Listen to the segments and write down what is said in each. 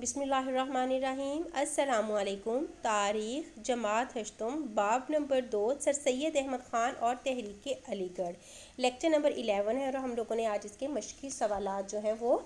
बिस्मिल्लाहिर्रहमानिर्रहीम। अस्सलामुअलैकुम। तारीख़ जमात हश्तम बाब नंबर 2 सर सैयद अहमद ख़ान और तहरीक अलीगढ़ लेक्चर नंबर 11 है और हम लोगों ने आज इसके मश्की सवालात जो हैं वो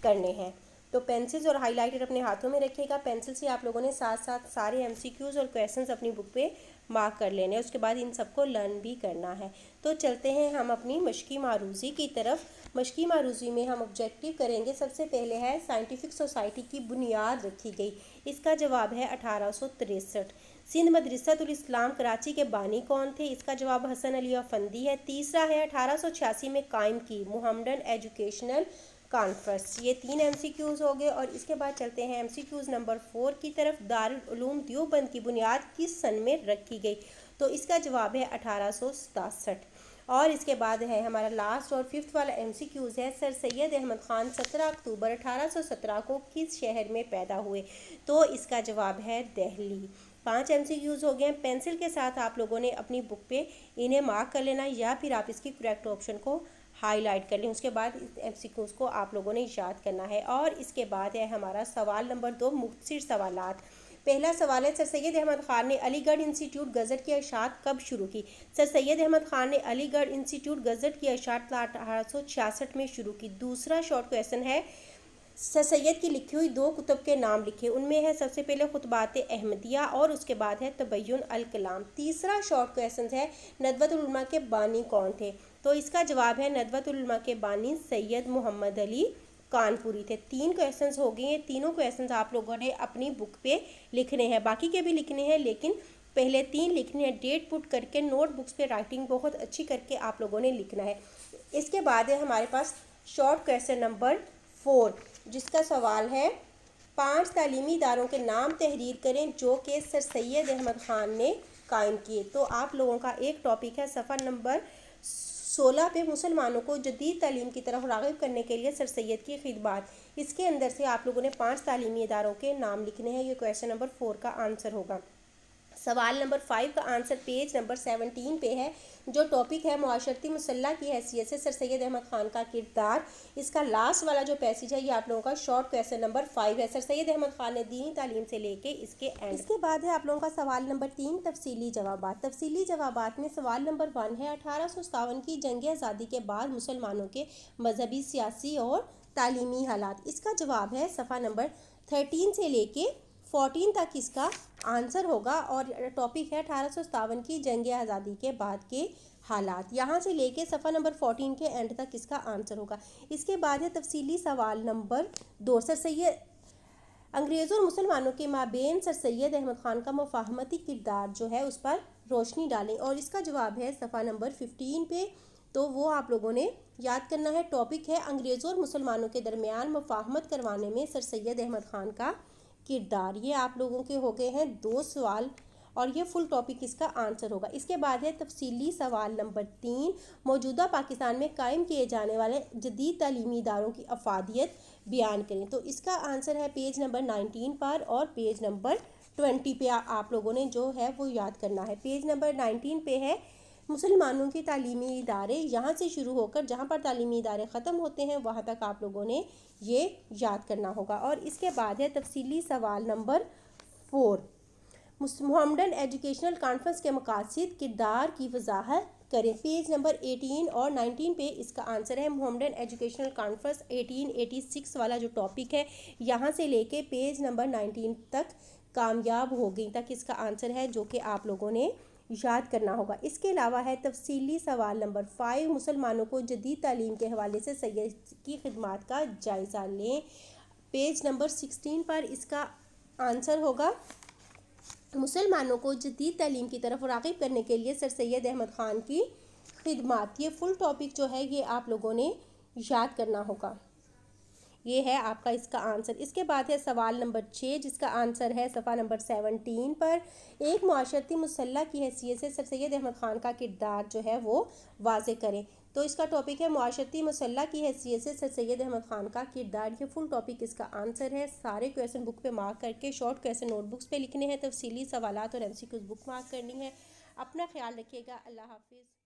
करने हैं। तो पेंसिल्स और हाइलाइटर अपने हाथों में रखिएगा। पेंसिल से आप लोगों ने साथ साथ सारे MCQs और क्वेश्चंस अपनी बुक पे मार्क कर लेने हैं। उसके बाद इन सबको लर्न भी करना है। तो चलते हैं हम अपनी मश्की मारूज़ी की तरफ। मश्की मारूज़ी में हम ऑब्जेक्टिव करेंगे। सबसे पहले है साइंटिफिक सोसाइटी की बुनियाद रखी गई। इसका जवाब है 1863। सिंध मदरसतुल इस्लाम कराची के बानी कौन थे? इसका जवाब हसन अली अफंदी है। तीसरा है 1886 में कायम की मुहम्मदन एजुकेशनल कॉन्फ्रेंस। ये 3 MCQs हो गए। और इसके बाद चलते हैं MCQs नंबर 4 की तरफ। दारुल उलूम देवबंद की बुनियाद किस सन में रखी गई? तो इसका जवाब है 1867। और इसके बाद है हमारा लास्ट और 5th वाला MCQs है सर सैयद अहमद ख़ान 17 अक्टूबर 1817 को किस शहर में पैदा हुए? तो इसका जवाब है दिल्ली। 5 MCQs हो गए। पेंसिल के साथ आप लोगों ने अपनी बुक पे इन्हें मार्क कर लेना या फिर आप इसकी करेक्ट ऑप्शन को हाईलाइट कर लें। उसके बाद इस MCQs को आप लोगों ने याद करना है। और इसके बाद है हमारा सवाल नंबर 2 मुख्तसर सवालात। पहला सवाल है सर सैयद अहमद ख़ान ने अलीगढ़ इंस्टीट्यूट गज़ट की इशाअत कब शुरू की? सर सैयद अहमद ख़ान ने अलीगढ़ इंस्टीट्यूट गज़ट की इशाअत 1866 में शुरू की। दूसरा शॉर्ट क्वेश्चन है सर सैयद की लिखी हुई 2 कुतुब के नाम लिखे। उनमें है सबसे पहले खुतबात अहमदिया और उसके बाद है तबय्युन अल कलाम। तीसरा शॉर्ट क्वेश्चन है नदवतुल उलमा के बानी कौन थे? तो इसका जवाब है नदवतुल उलमा के बानी सैयद मोहम्मद अली कानपुरी थे। 3 क्वेश्चंस हो गए हैं। तीनों क्वेश्चंस आप लोगों ने अपनी बुक पे लिखने हैं। बाकी के भी लिखने हैं लेकिन पहले 3 लिखने हैं। डेट पुट करके नोटबुक्स पे राइटिंग बहुत अच्छी करके आप लोगों ने लिखना है। इसके बाद है हमारे पास शॉर्ट क्वेश्चन नंबर 4 जिसका सवाल है 5 तालीमी इदारों के नाम तहरीर करें जो कि सर सैयद अहमद ख़ान ने कायम किए। तो आप लोगों का एक टॉपिक है सफ़ा नंबर 16 पे मुसलमानों को जदीद तालीम की तरफ राग़िब करने के लिए सर सैयद की खिदमत। इसके अंदर से आप लोगों ने 5 तालीमी इदारों के नाम लिखने हैं। ये क्वेश्चन नंबर 4 का आंसर होगा। सवाल नंबर 5 का आंसर पेज नंबर 17 पे है। जो टॉपिक है मुआशरती मुसल्ला की हैसियत से सर सैयद अहमद ख़ान का किरदार। इसका लास्ट वाला जो पैसेज है ये आप लोगों का शॉर्ट क्वेश्चन नंबर 5 है। सर सैयद अहमद ख़ान ने दीनी तालीम से लेके इसके एंड। इसके बाद है आप लोगों का सवाल नंबर 3 तफसीली जवाबात। तफसीली जवाबात में सवाल नंबर 1 है 1857 की जंग आज़ादी के बाद मुसलमानों के मजहबी, सियासी और तालीमी हालात। इसका जवाब है सफ़ा नंबर 13 से लेके 14 तक इसका आंसर होगा। और टॉपिक है 1857 की जंग आज़ादी के बाद के हालात। यहाँ से लेके सफ़ा नंबर 14 के एंड तक इसका आंसर होगा। इसके बाद है तफसीली सवाल नंबर 2 सर सैयद अंग्रेज़ों और मुसलमानों के माबेन सर सैयद अहमद ख़ान का मुफाहमती किरदार जो है उस पर रोशनी डालें। और इसका जवाब है सफ़ा नंबर 15 पे। तो वो आप लोगों ने याद करना है। टॉपिक है अंग्रेज़ों और मुसलमानों के दरमियान मुफाहमत करवाने में सर सैयद अहमद ख़ान का किरदार। ये आप लोगों के हो गए हैं 2 सवाल और ये फुल टॉपिक इसका आंसर होगा। इसके बाद है तफसीली सवाल नंबर 3 मौजूदा पाकिस्तान में कायम किए जाने वाले जदीद तालीमी इदारों की अफादियत बयान करें। तो इसका आंसर है पेज नंबर 19 पर और पेज नंबर 20 पे आप लोगों ने जो है वो याद करना है। पेज नंबर 19 पे है मुसलमानों के तालीमी इदारे, यहाँ से शुरू होकर जहाँ पर तालीमी इदारे ख़त्म होते हैं वहाँ तक आप लोगों ने ये याद करना होगा। और इसके बाद है तफसीली सवाल नंबर 4 मुहम्मदन एजुकेशनल कॉन्फ्रेंस के मकासद किरदार की वजाहत करें। पेज नंबर 18 और 19 पे इसका आंसर है मुहम्मदन एजुकेशनल कॉन्फ्रेंस 1886 वाला जो टॉपिक है यहाँ से लेके पेज नंबर 19 तक कामयाब हो गई तक इसका आंसर है जो कि आप लोगों ने याद करना होगा। इसके अलावा है तफसीली सवाल नंबर 5 मुसलमानों को जदीद तालीम के हवाले से सैयद की खिदमत का जायज़ा लें। पेज नंबर 16 पर इसका आंसर होगा मुसलमानों को जदीद तालीम की तरफ राग़िब करने के लिए सर सैयद अहमद ख़ान की खिदमत। ये फुल टॉपिक जो है ये आप लोगों ने याद करना होगा। ये है आपका इसका आंसर। इसके बाद है सवाल नंबर 6 जिसका आंसर है सफ़ा नंबर 17 पर। एक मुआशरती मुसल्ला की हैसियत से सर सैयद अहमद ख़ान का किरदार जो है वो वाज़े करें। तो इसका टॉपिक है मुआशरती मुसल्ला की हैसियत से सर सैयद अहमद ख़ान का किरदार। ये फुल टॉपिक इसका आंसर है। सारे क्वेश्चन बुक पे मार्क करके शॉर्ट क्वेश्चन नोटबुक्स पे लिखने हैं। तफसीली सवालात और MCQs बुक मार्क करनी है। अपना ख्याल रखिएगा। अल्लाह हाफिज़।